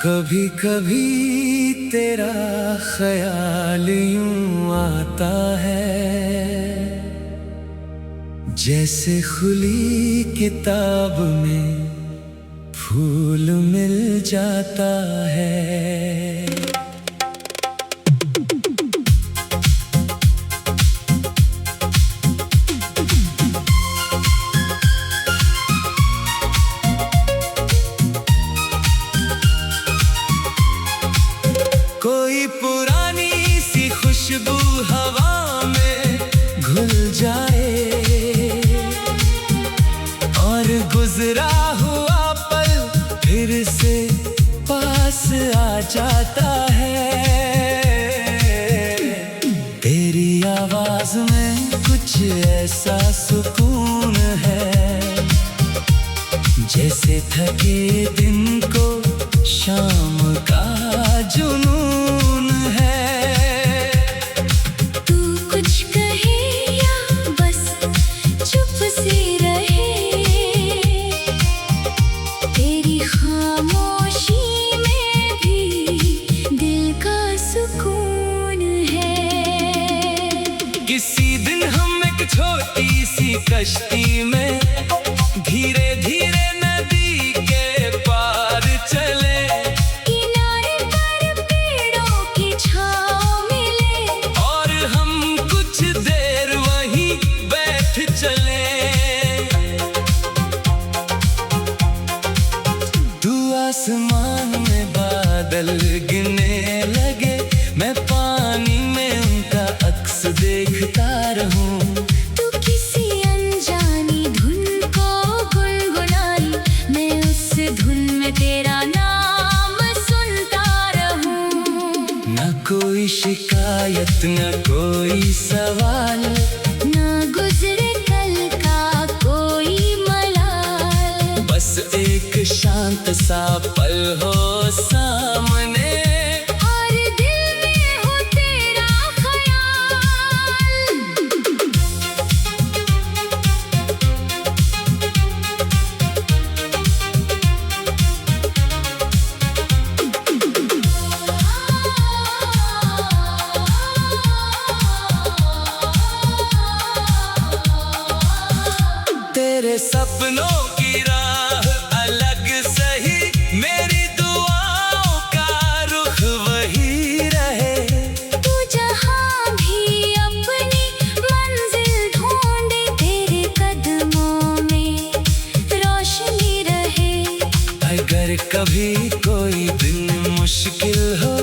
कभी कभी तेरा ख्याल यूं आता है, जैसे खुली किताब में फूल मिल जाता है। कोई पुरानी सी खुशबू हवा में घुल जाए और गुजरा हुआ पल फिर से पास आ जाता है। तेरी आवाज में कुछ ऐसा सुकून है, जैसे थके दिन को शाम का जुनून है। तू कुछ कहे या बस चुप से रहे, तेरी खामोशी में भी दिल का सुकून है। किसी दिन हम एक छोटी सी कश्ती में धीरे धीरे नदी के पार चले, किनारे पर पेड़ों की छाँव मिले और हम कुछ देर वहीं बैठ चले। तू आसमान में बादल गिनने लगे, मैं पानी में उनका अक्स देखता रहूं। तू किसी अनजानी धुन को गुनगुनाई, मैं उस धुन में तेरा नाम सुनता रहूं। न कोई शिकायत न कोई सवाल, ना गुजरे कल का कोई मलाल, बस एक शांत सा पल हो सामने और दिल में हो तेरा ख्याल। तेरे सपनों की राह अलग सही, मेरी दुआओं का रुख वही रहे। तू जहाँ भी अपनी मंजिल ढूंढे, तेरे कदमों में रोशनी रहे। अगर कभी कोई दिन मुश्किल हो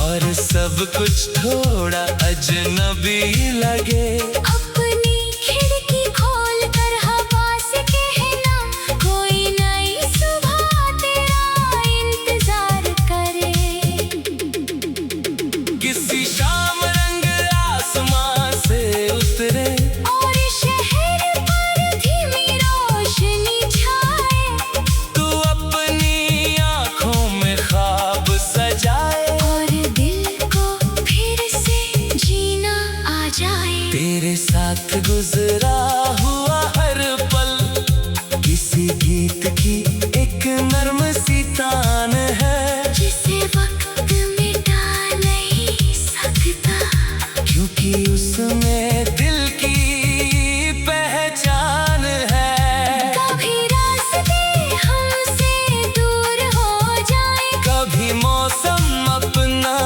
और सब कुछ थोड़ा अजनबी लगे, अपनी खिड़की खोल कर हवा से कहना, कोई नई सुबह तेरा इंतजार करे। किसी शाम रंग आसमां से उतरे और शहर पर धीमी रोशनी छाए, तू अपनी आँखों में ख्वाब सजाए और दिल को फिर से जीना आ जाए। तेरे साथ गुजरा हुआ हर पल किसी गीत की एक नर्म सी तान है, जिसे वक्त मिटा नहीं सकता, क्योंकि उसमें दिल की पहचान है। कभी रास्ते हमसे दूर हो जाए, कभी मौसम अपना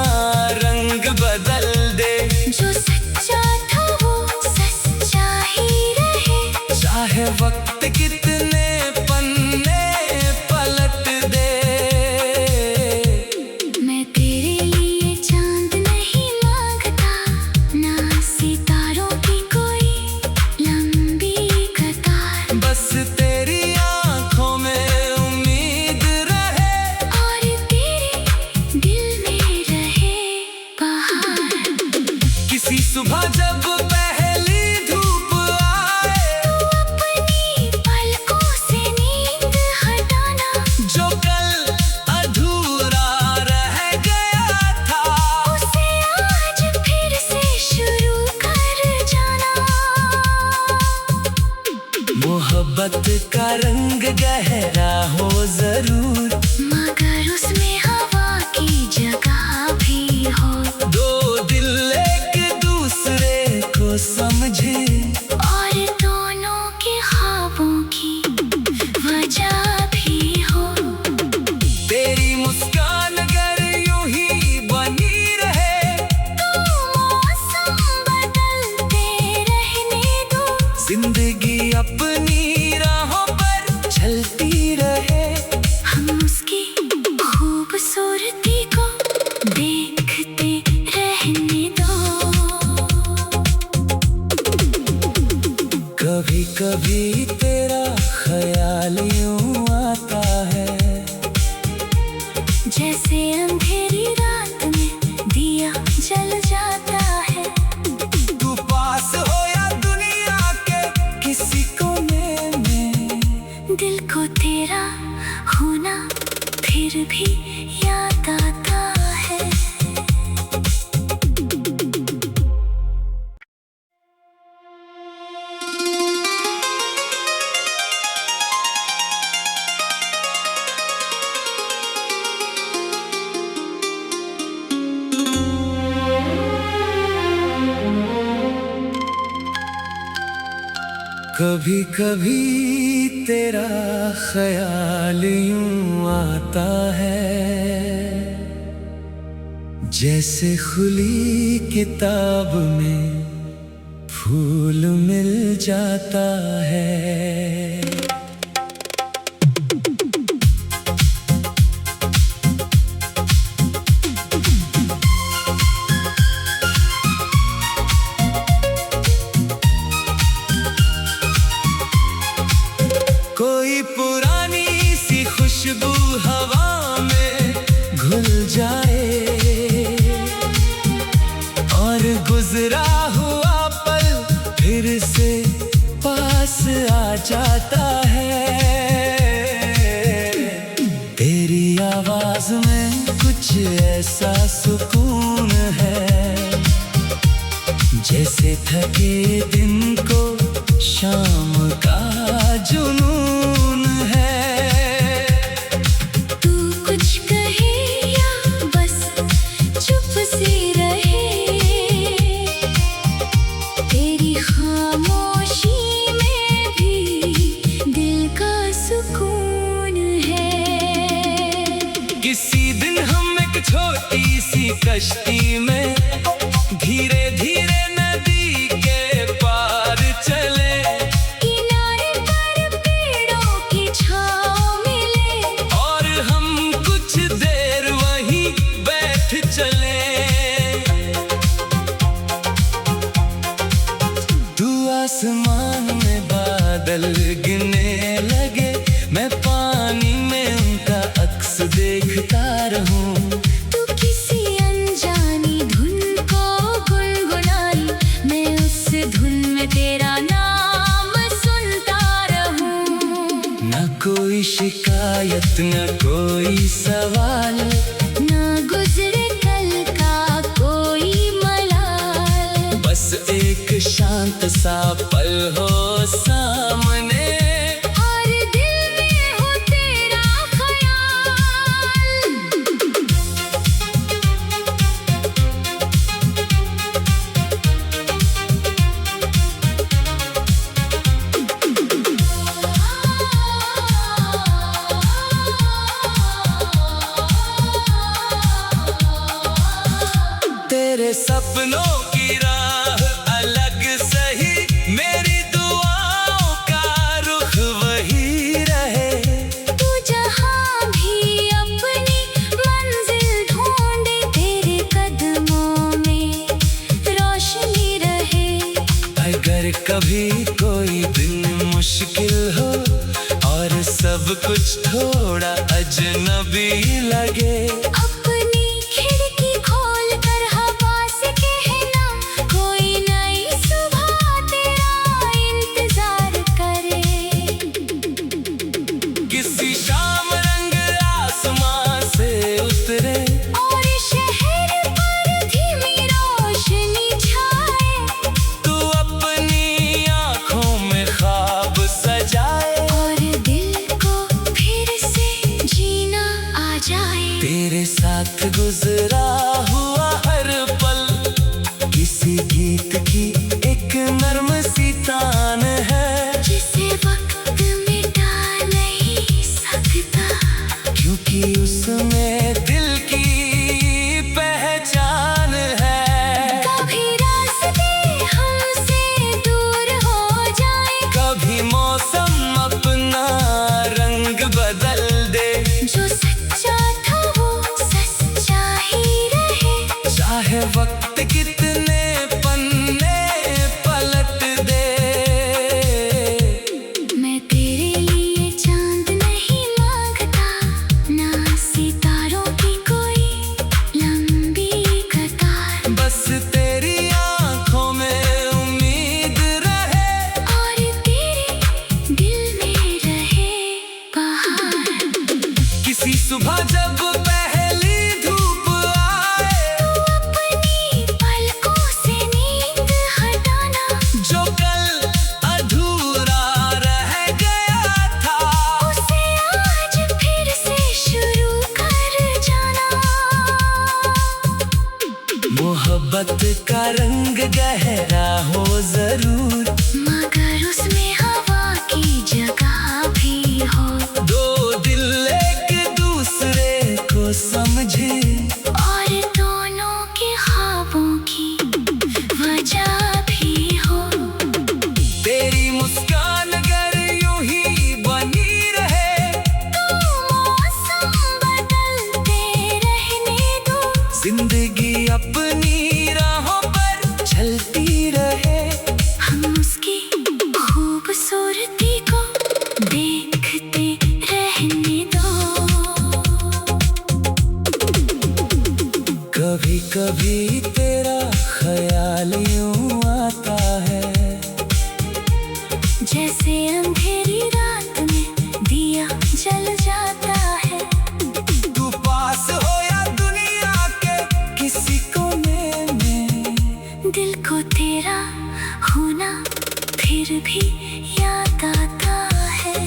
रंग बदल दे, जो सच्चा था वो सच्चा ही रहे। चाहे वक्त कितने पन्ने पलट दे। मैं तेरे लिए चांद नहीं मांगता, ना सितारों की कोई लंबी कतार, बस तेरी आँखों में उम्मीद रहे, और तेरे दिल में रहे बहार। किसी सुबह जब पहली धूप आए, तू अपनी पलकों से नींद हटाना, जो कल अधूरा रह गया था, उसे आज फिर से शुरू कर जाना। मोहब्बत का रंग गहरा हो जरूर, मगर उसमें कभी तेरा ख्याल यूं आता है, जैसे अंधेरी रात में दिया जल जाता है। तू पास हो या दुनिया के किसी कोने में, दिल को तेरा होना फिर भी याद आता है। कभी कभी तेरा ख्याल यूं आता है, जैसे खुली किताब में फूल मिल जाता है। कोई पुरानी सी खुशबू हवा में घुल जाए, और गुजरा हुआ पल फिर से पास आ जाता है। तेरी आवाज में कुछ ऐसा सुकून है, जैसे थके दिन को शाम का जुनून है। तू कुछ कहे या बस चुप सी रहे, तेरी खामोशी में भी दिल का सुकून है। किसी दिन हम एक छोटी सी कश्ती में धीरे धीरे नदी के पार चले, किनारे पर पेड़ों की छाँव मिले, और हम कुछ देर वहीं बैठ चले। तू आसमान में बादल गिनने लगे, मैं पानी में उनका अक्स देखता रहूं। तू किसी अनजानी धुन को गुनगुनाई, मैं उस धुन में तेरा नाम सुनता रहूं। न कोई शिकायत न कोई सवाल, ना गुजरे कल का कोई मलाल, बस एक शांत सा पल हो सामने, और दिल में हो तेरा ख्याल। तेरे सपनों की राह अलग सही, मेरी दुआओं का रुख वही रहे। तू जहाँ भी अपनी मंजिल ढूंढे, तेरे कदमों में रोशनी रहे। अगर कभी कोई दिन मुश्किल हो और सब कुछ थोड़ा अजनबी लगे, अपनी खिड़की खोल कर हवा से कहना, कोई नई सुबह तेरा इंतजार करे। किसी शाम रंग आसमां से उतरे, और शहर पर धीमी रोशनी छाए, तू अपनी आँखों में ख्वाब सजाए, और दिल को फिर से जीना आ जाए। तेरे साथ गुजरा हुआ हर पल किसी गीत की एक नर्म सी तान है, जिसे वक्त मिटा नहीं सकता, क्योंकि उसमें दिल की पहचान है। कभी रास्ते हमसे दूर हो जाए, कभी मौसम अपना रंग बदल दे, जो सच्चा था वो सच्चा ही किसी सुबह जब पहली धूप आए, तू अपनी पलकों से नींद हटाना, जो कल अधूरा रह गया था, उसे आज फिर से शुरू कर जाना। मोहब्बत का रंग गहरा हो जरूर, मगर उसमें हवा की जगह भी हो, दो दिल एक दूसरे को समझे, और दोनों के ख्वाबों की वजह भी हो। तेरी मुस्कान अगर यूं ही बनी रहे, तो मौसम बदलते रहने दो, जिंदगी अपनी राहों पर चलती रहे। हम उसकी खूबसूरती को देखते रहने दो। कभी कभी तेरा ख्याल यूं आता है, जैसे अंधेरी रात में दिया जल जाता है, तू पास हो या दुनिया के किसी कोने में, दिल को तेरा होना फिर भी याद आता है।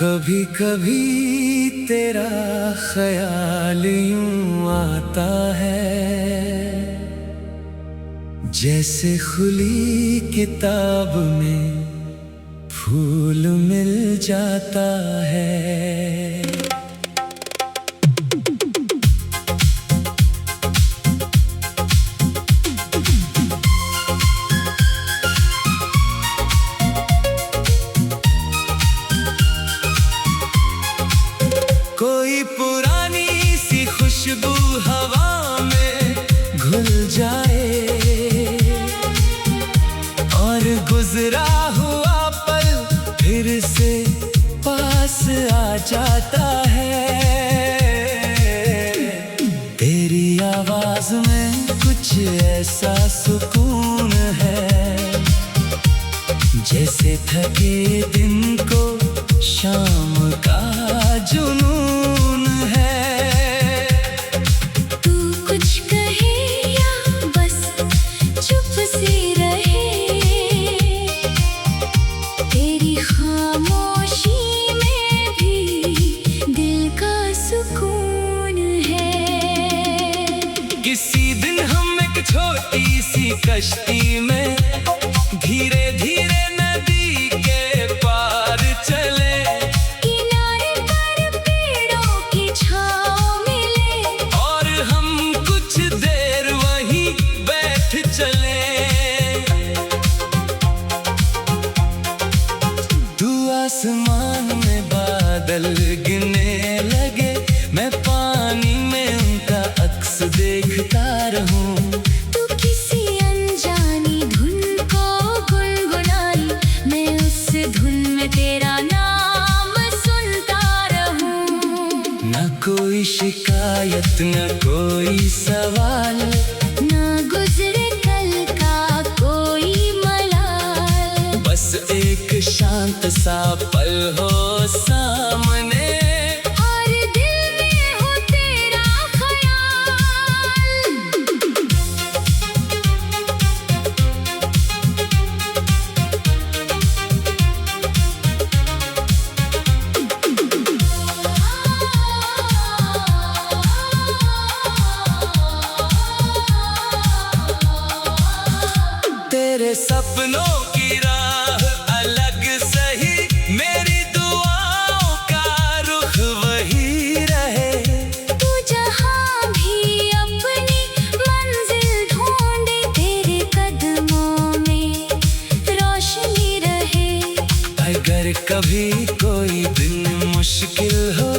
कभी कभी तेरा ख्याल यूं आता है, जैसे खुली किताब में फूल मिल जाता है। कोई पुरानी सी खुशबू हवा में घुल जाए, और गुजरा हुआ पल फिर से पास आ जाता है। तेरी आवाज में कुछ ऐसा सुकून है, जैसे थके दिन को शाम का जुनून है। तू कुछ कहे या बस चुप से रहे, तेरी खामोशी में भी दिल का सुकून है। किसी दिन हम एक छोटी सी कश्ती में धीरे धीरे नदी के पार चले, किनारे पर पेड़ों की छाँव मिले, और हम कुछ देर वहीं बैठ चले। तू आसमान में बादल गिनने लगे, मैं पानी में उनका अक्स देखता रहूं। तू किसी अनजानी धुन को गुनगुनाई, मैं उस धुन में तेरा नाम सुनता रहूं। न कोई शिकायत न कोई सवाल, ना गुजरे कल का कोई मलाल, बस एक शांत सा पल हो सामने, और दिल में हो तेरा ख्याल। तेरे सपनों की राह अलग सही, मेरी दुआओं का रुख वही रहे। तू जहाँ भी अपनी मंजिल ढूंढे, तेरे कदमों में रोशनी रहे। अगर कभी कोई दिन मुश्किल हो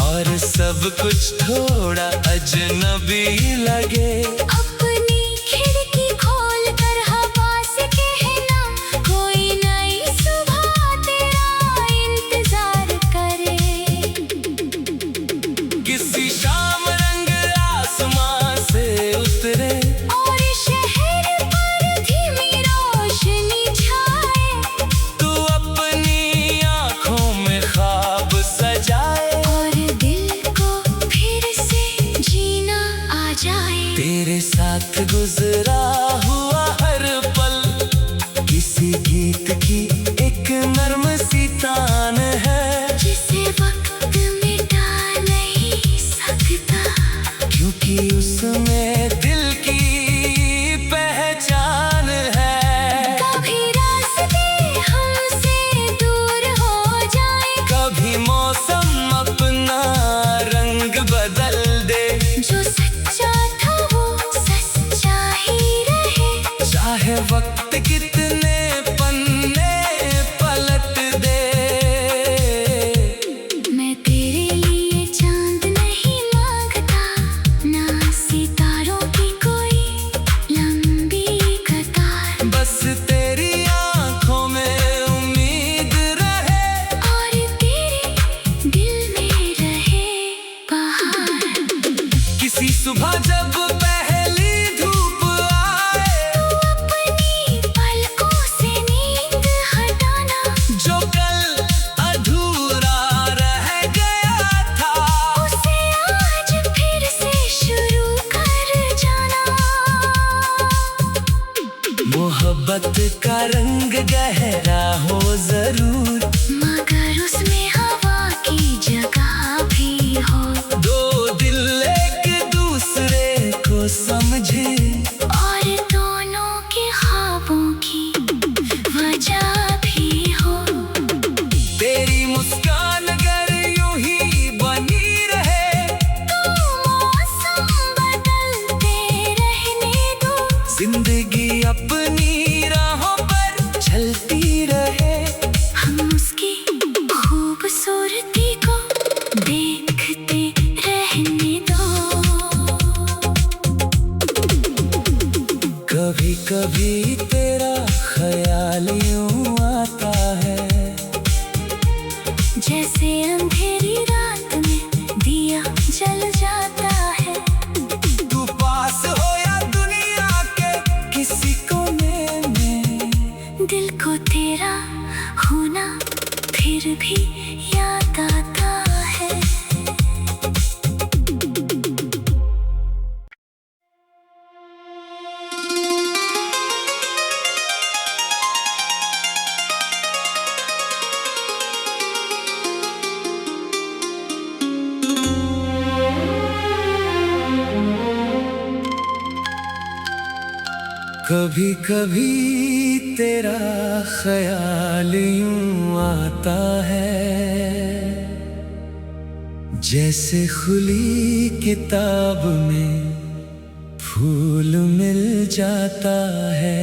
और सब कुछ थोड़ा अजनबी लगे, अपनी खिड़की खोल कर हवा से कहना, वक्त कितने पन्ने पलट दे। मैं तेरे लिए चांद नहीं मांगता, ना सितारों की कोई लंबी कतार। बस तेरी आंखों में उम्मीद रहे और तेरे दिल में रहे बहार। किसी सुबह जब पहली धूप आए तू अपनी पलकों से नींद हटाना, जो कल अधूरा रह गया था उसे आज फिर से शुरू कर जाना। मोहब्बत का रंग गहरा हो जरूर, मगर उसमें हवा की जगह भी हो। दो दिल एक दूसरे को समझे और दोनों के ख्वाबों की वजह भी हो। तेरी मुस्कान अगर यूं ही बनी रहे तो मौसम बदलते रहने दो। जिंदगी अपनी राहों पर चलती रहे। हम उसकी खूबसूरती को देखते रहने दो। कभी कभी तेरा ख्याल यूं आता है जैसे अंधेरी रात में दिया जल जाता है। तू पास हो या दुनिया के किसी कोने में, दिल को तेरा होना फिर भी याद आता है। कभी कभी तेरा ख्याल यूं आता है जैसे खुली किताब में फूल मिल जाता है।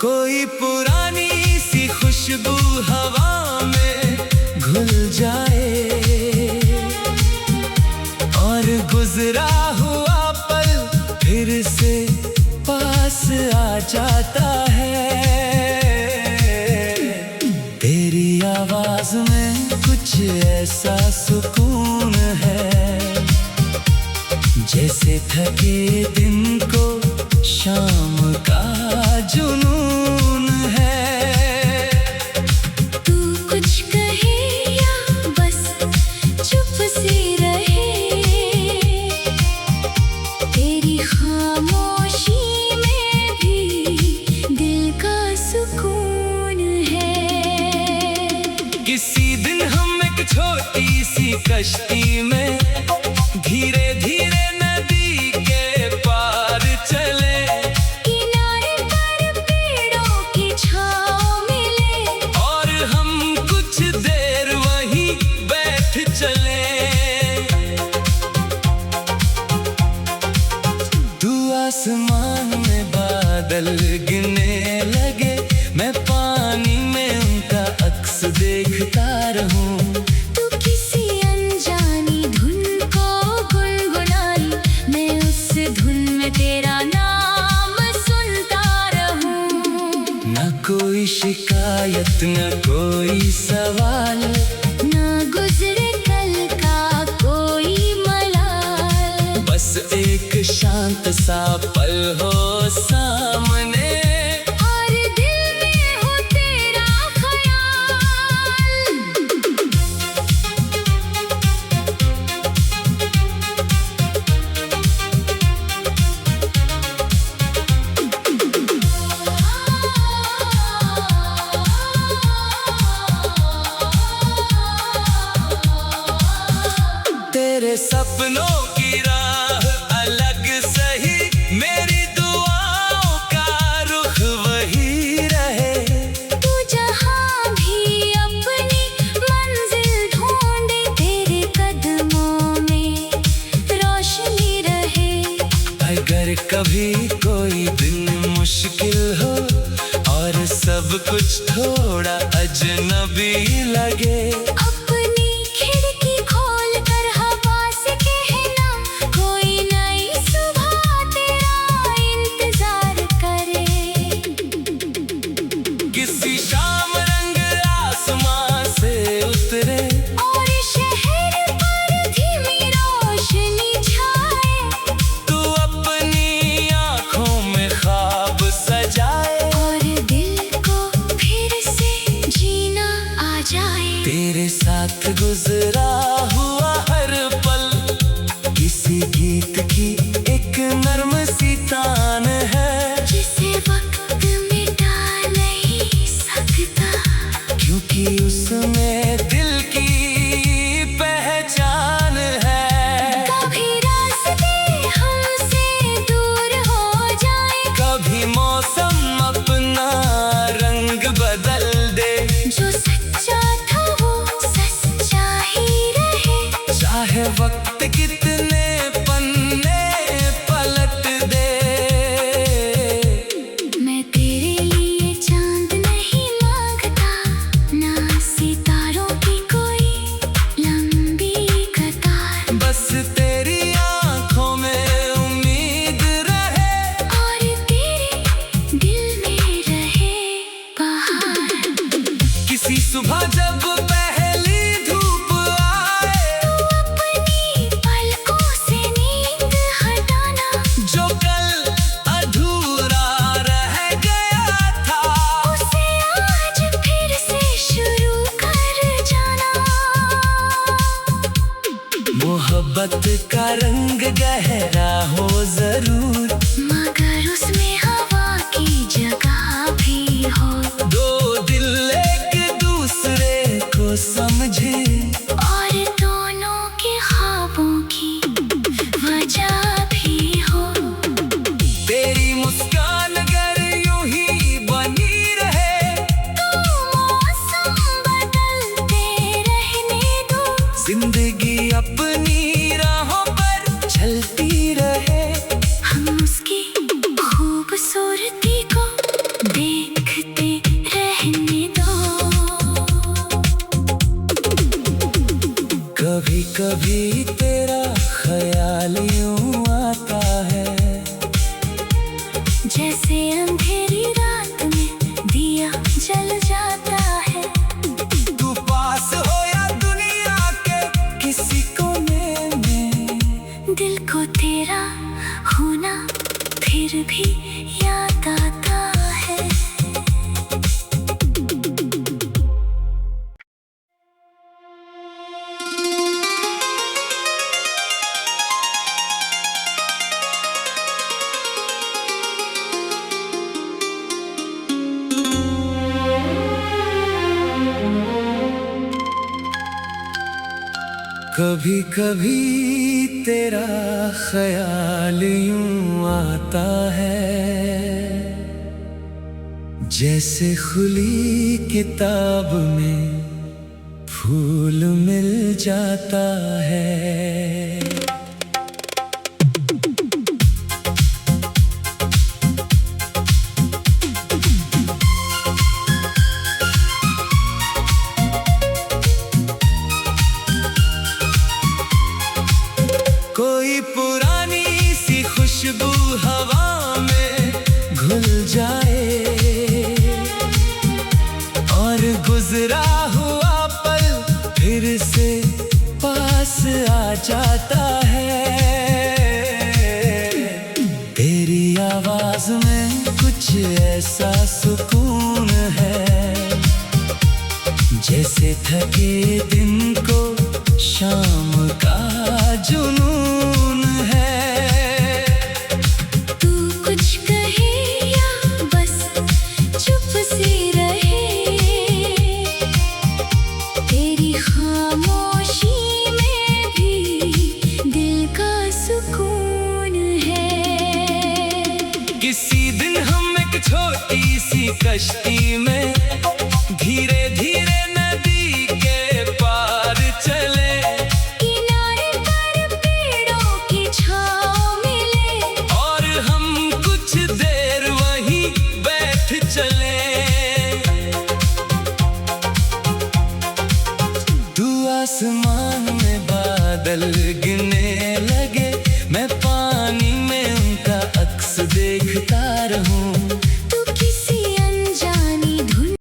कोई पुरानी सी खुशबू हवा में घुल जाए और गुजरा हुआ पल फिर से पास आ जाता है। तेरी आवाज में कुछ ऐसा सुकून है जैसे थके दिन को शाम का जुनून है। तू कुछ कहे या बस चुप सी रहे, तेरी खामोशी में भी दिल का सुकून है। किसी दिन हम एक छोटी सी कश्ती में धीरे धीरे नदी के पार चले, किनारे पर पेड़ों की छाँव मिले और हम कुछ देर वहीं बैठ चले। तू आसमान में बादल गिनने लगे, मैं पानी में उनका अक्स देखता रहूं। तू किसी अनजानी धुन को गुनगुनाई, मैं उस धुन में तेरा नाम सुनता रहूं। न कोई शिकायत न कोई सवाल, ना गुजरे कल का कोई मलाल। बस एक शांत सा पल हो सामने और दिल में हो तेरा ख्याल। तेरे सपनों की राह अलग सही, मेरी दुआ सब कुछ थोड़ा अजनबी लगे। अपनी खिड़की खोल कर हवा से कहना, कोई नई सुबह तेरा इंतजार करे। किसी शाम रंग आसमां से उतरे और शहर पर धीमी रोशनी छाए। तू अपनी आँखों में ख्वाब सजाए और दिल को फिर से जीना आ जाए। तेरे साथ गुजरा हुआ हर पल किसी गीत की एक नर्म सी तान है, जिसे वक्त मिटा नहीं सकता, क्योंकि उसमें दिल की पहचान है। कभी रास्ते हमसे दूर हो जाए, कभी मौसम अपना रंग बदल दे, जो सच्चा था वो सच्चा ही रहे। चाहे वक्त कितने पन्ने पलट दे। मैं तेरे लिए चांद नहीं मांगता, ना सितारों की कोई लंबी कतार। बस तेरी आँखों में उम्मीद रहे और तेरे दिल में रहे बहार। किसी सुबह जब पहली धूप आए, तू अपनी पलकों से नींद हटाना, जो कल अधूरा रह गया था, उसे आज फिर से शुरू कर जाना। मोहब्बत का रंग गहरा हो जरूर, मगर उसमें हवा की जगह भी हो। दो दिल एक दूसरे को समझे और दोनों के ख्वाबों की वजह भी हो। तेरी मुस्कान अगर यूं ही बनी रहे, तो मौसम बदलते रहने दो। जिंदगी अपनी राहों पर चलती रहे। हम उसकी खूबसूरती को देखते रहने दो। कभी कभी तेरा ख्याल यूं आता है, जैसे अंधेरी रात में दिया जल जाता है। तू पास हो या दुनिया के किसी कोने में, दिल को तेरा होना फिर भी याद आता है। कभी कभी तेरा ख्याल यूं आता है, जैसे खुली किताब में फूल मिल जाता है। कोई पुरानी सी खुशबू हवा में घुल जाए, और गुजरा हुआ पल फिर से पास आ जाता है। तेरी आवाज में कुछ ऐसा सुकून है, जैसे थके दिन को शाम का जुनून है। तू कुछ कहे या बस चुप से रहे, तेरी खामोशी में भी दिल का सुकून है। किसी दिन हम एक छोटी सी कश्ती में धीरे धीरे नदी के पार चले, किनारे पर पेड़ों की छाँव मिले, और हम कुछ देर वहीं बैठ चले। आसमान में बादल गिने